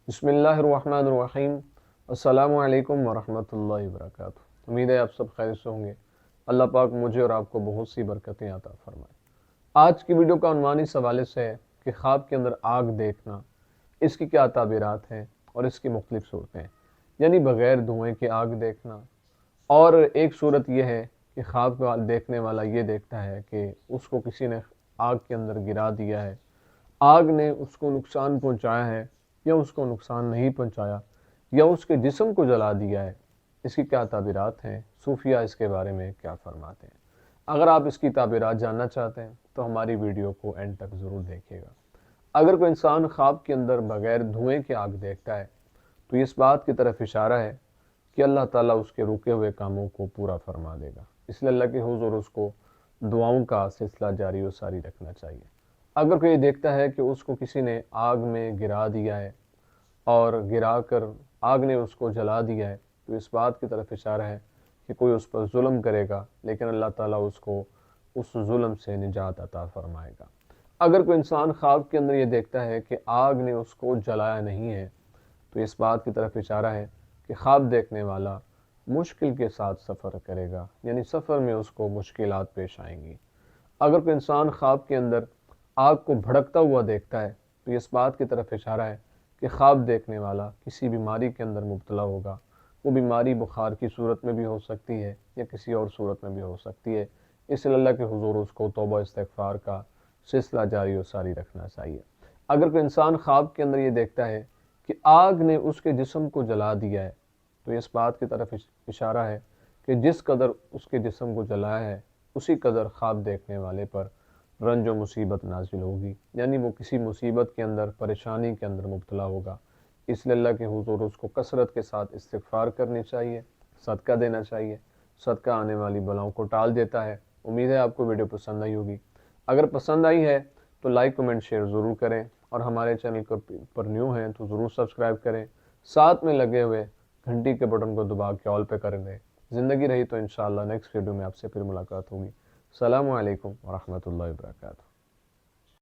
بسم اللہ الرحمن الرحیم۔ السلام علیکم ورحمۃ اللہ وبرکاتہ۔ امید ہے آپ سب خیر سے ہوں گے۔ اللہ پاک مجھے اور آپ کو بہت سی برکتیں عطا فرمائے۔ آج کی ویڈیو کا عنوان اس حوالے سے ہے کہ خواب کے اندر آگ دیکھنا، اس کی کیا تعبیرات ہیں اور اس کی مختلف صورتیں ہیں، یعنی بغیر دھوئیں کے آگ دیکھنا۔ اور ایک صورت یہ ہے کہ خواب کا دیکھنے والا یہ دیکھتا ہے کہ اس کو کسی نے آگ کے اندر گرا دیا ہے، آگ نے اس کو نقصان پہنچایا ہے یا اس کو نقصان نہیں پہنچایا یا اس کے جسم کو جلا دیا ہے۔ اس کی کیا تعبیرات ہیں، صوفیہ اس کے بارے میں کیا فرماتے ہیں۔ اگر آپ اس کی تعبیرات جاننا چاہتے ہیں تو ہماری ویڈیو کو اینڈ تک ضرور دیکھیے گا۔ اگر کوئی انسان خواب کے اندر بغیر دھوئیں کے آگ دیکھتا ہے تو اس بات کی طرف اشارہ ہے کہ اللہ تعالیٰ اس کے رکے ہوئے کاموں کو پورا فرما دے گا، اس لیے اللہ کے حضور اس کو دعاؤں کا سلسلہ جاری و ساری رکھنا چاہیے۔ اگر کوئی دیکھتا ہے کہ اس کو کسی نے آگ میں گرا دیا ہے اور گرا کر آگ نے اس کو جلا دیا ہے تو اس بات کی طرف اشارہ ہے کہ کوئی اس پر ظلم کرے گا، لیکن اللہ تعالیٰ اس کو اس ظلم سے نجات عطا فرمائے گا۔ اگر کوئی انسان خواب کے اندر یہ دیکھتا ہے کہ آگ نے اس کو جلایا نہیں ہے تو اس بات کی طرف اشارہ ہے کہ خواب دیکھنے والا مشکل کے ساتھ سفر کرے گا، یعنی سفر میں اس کو مشکلات پیش آئیں گی۔ اگر کوئی انسان خواب کے اندر آگ کو بھڑکتا ہوا دیکھتا ہے تو اس بات کی طرف اشارہ ہے کہ خواب دیکھنے والا کسی بیماری کے اندر مبتلا ہوگا۔ وہ بیماری بخار کی صورت میں بھی ہو سکتی ہے یا کسی اور صورت میں بھی ہو سکتی ہے، اس لیے اللہ کے حضور اس کو توبہ استغفار کا سلسلہ جاری و ساری رکھنا چاہیے۔ اگر کوئی انسان خواب کے اندر یہ دیکھتا ہے کہ آگ نے اس کے جسم کو جلا دیا ہے تو اس بات کی طرف اشارہ ہے کہ جس قدر اس کے جسم کو جلایا ہے اسی قدر خواب دیکھنے والے پر رنج و مصیبت نازل ہوگی، یعنی وہ کسی مصیبت کے اندر، پریشانی کے اندر مبتلا ہوگا۔ اس لیے اللہ کے حضور اس کو کثرت کے ساتھ استغفار کرنی چاہیے، صدقہ دینا چاہیے۔ صدقہ آنے والی بلاؤں کو ٹال دیتا ہے۔ امید ہے آپ کو ویڈیو پسند آئی ہوگی۔ اگر پسند آئی ہے تو لائک کمنٹ شیئر ضرور کریں، اور ہمارے چینل پر نیو ہیں تو ضرور سبسکرائب کریں، ساتھ میں لگے ہوئے گھنٹی کے بٹن کو دبا کے آل پہ کر دیں۔ زندگی رہی تو انشاءاللہ نیکسٹ ویڈیو میں آپ سے پھر ملاقات ہوگی۔ السلام علیکم ورحمۃ اللہ وبرکاتہ۔